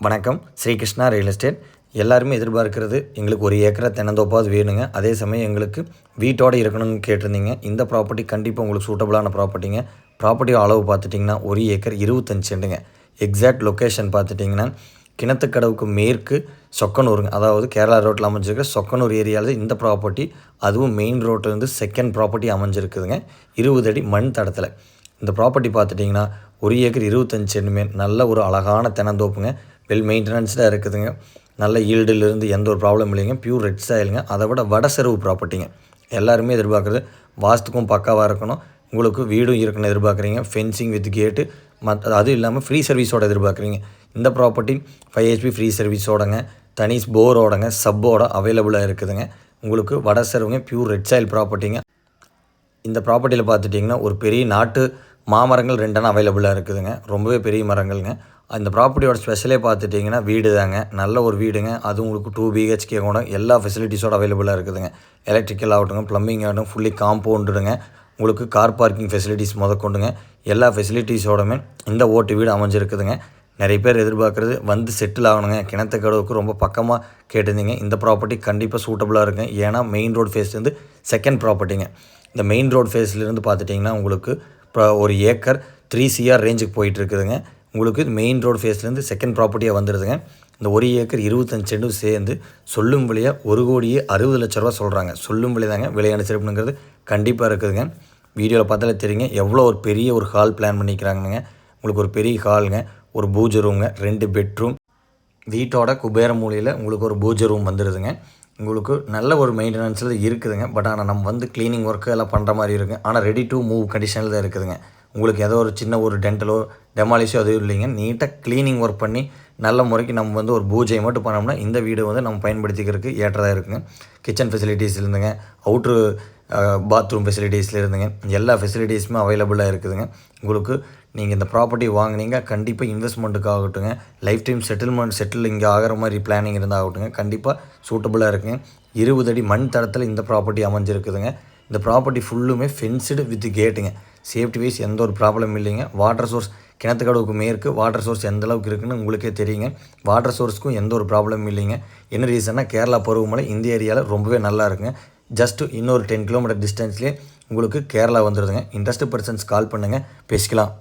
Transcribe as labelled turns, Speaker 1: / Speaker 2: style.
Speaker 1: வணக்கம். Srikrishna real estate. எல்லாருமே எதிர்பார்க்கிறது எங்களுக்கு 1 ஏக்கரா தென்னந்தோப்பாவது வேணுங்க. அதே சமயம் எங்களுக்கு வீட்டோடு இருக்கணும்னு கேட்டிருந்தீங்க. இந்த ப்ராப்பர்ட்டி கண்டிப்பாக உங்களுக்கு சூட்டபுளான ப்ராப்பர்ட்டிங்க. ப்ராப்பர்ட்டி அளவு பார்த்துட்டிங்கன்னா 1 ஏக்கர் 25 சென்ட்டுங்க. எக்ஸாக்ட் லொக்கேஷன் பார்த்துட்டிங்கன்னா கிணத்துக்கடவுக்கு மேற்கு சொக்கனூருங்க. அதாவது கேரளா ரோட்டில் அமைஞ்சிருக்க சொக்கனூர் ஏரியாவில் இந்த ப்ராப்பர்ட்டி, அதுவும் மெயின் ரோட்லேருந்து செகண்ட் ப்ராப்பர்ட்டி அமைஞ்சிருக்குதுங்க. 20 அடி மண் தடத்தில். இந்த ப்ராப்பர்ட்டி பார்த்துட்டிங்கன்னா 1 ஏக்கர் 25 சென்ட்டுமே நல்ல ஒரு அழகான தென்னந்தோப்புங்க. வெல் மெயின்டெனன்ஸ்டாக இருக்குதுங்க. நல்ல ஈல்டிலிருந்து எந்த ஒரு ப்ராப்ளம் இல்லைங்க. பியூர் ரெட் சாயிலுங்க. அதை விட வடசெருவு ப்ராப்பர்ட்டிங்க. எல்லாருமே எதிர்பார்க்குறது வாஸ்துக்கும் பக்காவாக இருக்கணும், உங்களுக்கு வீடும் இருக்குன்னு எதிர்பார்க்குறீங்க. ஃபென்சிங் வித் கேட்டு அதுவும் இல்லாமல் ஃப்ரீ சர்வீஸோடு எதிர்பார்க்குறீங்க. இந்த ப்ராப்பர்ட்டி 5 HP ஃப்ரீ சர்வீஸோடங்க, தனி போரோடங்க, சப்போட அவைலபிளாக இருக்குதுங்க. உங்களுக்கு வடசெருவுங்க, பியூர் ரெட் சாயில் ப்ராப்பர்ட்டிங்க. இந்த ப்ராப்பர்ட்டியில் பார்த்துட்டிங்கன்னா ஒரு பெரிய நாட்டு மாமரங்கள் 2 அவைலபிளாக இருக்குதுங்க. ரொம்பவே பெரிய மரங்கள்ங்க. அந்த ப்ராப்பர்ட்டியோட ஸ்பெஷலே பார்த்துட்டிங்கன்னா வீடு தாங்க. நல்ல ஒரு வீடுங்க. அது உங்களுக்கு 2 BHK கூட எல்லா ஃபெசிலிட்டிஸோடு அவைலபிளாக இருக்குதுங்க. எலக்ட்ரிக்கல் ஆகட்டுங்க, ப்ளம்பிங் ஆகட்டும், ஃபுல்லி காம்பவுண்டுங்க. உங்களுக்கு கார் பார்க்கிங் ஃபெசிலிட்டிஸ் முதற்கொண்டுங்க எல்லா ஃபெசிலிட்டிஸோடமே இந்த ஓட்டு வீடு அமைஞ்சிருக்குதுங்க. நிறைய பேர் எதிர்பார்க்குறது வந்து செட்டில் ஆகணுங்க, கிணத்துக்கடவுக்கு ரொம்ப பக்கமாக கேட்டிருந்தீங்க. இந்த ப்ராப்பர்ட்டி கண்டிப்பாக சூட்டபுளாக இருக்குங்க. ஏன்னா மெயின் ரோடு ஃபேஸ்லேருந்து செகண்ட் ப்ராப்பர்ட்டிங்க. இந்த மெயின் ரோடு ஃபேஸ்லேருந்து பார்த்துட்டிங்கன்னா உங்களுக்கு இப்போ 1 ஏக்கர் 3 CR ரேஞ்சுக்கு போயிட்டுருக்குதுங்க. உங்களுக்கு மெயின் ரோடு ஃபேஸ்லேருந்து செகண்ட் ப்ராப்பர்ட்டியாக வந்துடுதுங்க. இந்த 1 ஏக்கர் 25 சென்டும் சேர்ந்து சொல்லும் விலையாக 1,60,00,000 சொல்கிறாங்க. சொல்லும் விலை தாங்க, விலை அனுசரிப்புங்கிறது கண்டிப்பாக இருக்குதுங்க. வீடியோவில் பார்த்தாலே தெரியுங்க எவ்வளோ ஒரு பெரிய ஒரு ஹால் பிளான் பண்ணிக்கிறாங்கங்க. உங்களுக்கு ஒரு பெரிய ஹாலுங்க, ஒரு பூஜை ரூமுங்க, 2 பெட்ரூம், வீட்டோட குபேர மூலையில் உங்களுக்கு ஒரு பூஜை ரூம் வந்துடுதுங்க. உங்களுக்கு நல்ல ஒரு மெயின்டெனன்ஸில் இருக்குதுங்க. பட் ஆனால் நம்ம வந்து க்ளீனிங் ஒர்க்கு எல்லாம் பண்ணுற மாதிரி இருக்குங்க. ஆனால் ரெடி டு மூவ் கண்டிஷனில் தான் இருக்குதுங்க. உங்களுக்கு ஏதோ ஒரு சின்ன ஒரு டென்டலோ டெமாலிஷோ அதுவும் இல்லைங்க. நீட்டாக க்ளீனிங் ஒர்க் பண்ணி நல்ல முறைக்கு நம்ம வந்து ஒரு பூஜை மட்டும் பண்ணோம்னா இந்த வீடு வந்து நம்ம பயன்படுத்திக்கிறதுக்கு ஏற்றதாக இருக்குங்க. கிச்சன் ஃபெசிலிட்டிஸ் இருந்துங்க, அவுட்ரு பாத்ரூம் ஃபெசிலிட்டிஸில் இருந்துங்க எல்லா ஃபெசிலிட்டிஸுமே அவைலபிளாக இருக்குதுங்க. உங்களுக்கு நீங்கள் இந்த ப்ராப்பர்ட்டி வாங்கினீங்க கண்டிப்பாக இன்வெஸ்ட்மெண்ட்டுக்கு ஆகட்டுங்க, லைஃப் டைம் செட்டில் இங்கே ஆகிற மாதிரி பிளானிங் இருந்தால் ஆகட்டுங்க, கண்டிப்பாக சூட்டபுளாக இருக்குங்க. 20 அடி மண் தடத்தில் இந்த ப்ராப்பர்ட்டி அமைஞ்சிருக்குதுங்க. இந்த ப்ராப்பர்ட்டி ஃபுல்லுமே ஃபென்ஸ்டு வித் கேட்டுங்க. சேஃப்டி வைஸ் எந்த ஒரு ப்ராப்ளம் இல்லைங்க. வாட்டர் சோர்ஸ் கிணத்துக்கடவுக்கு மேற்கு வாட்டர் சோர்ஸ் எந்த அளவுக்கு இருக்குதுன்னு உங்களுக்கே தெரியுங்க. வாட்டர் சோர்ஸ்க்கும் எந்த ஒரு ப்ராப்ளமும் இல்லைங்க. என்ன ரீசன்னா கேரளா பருவமழை இந்த ஏரியாவில் ரொம்பவே நல்லா இருக்குங்க. ஜஸ்ட்டு இன்னொரு 10 கிலோமீட்டர் டிஸ்டன்ஸ்லேயே உங்களுக்கு கேரளா வந்துடுதுங்க. இன்ட்ரெஸ்ட் பர்சன்ஸ் கால் பண்ணுங்கள், பேசிக்கலாம்.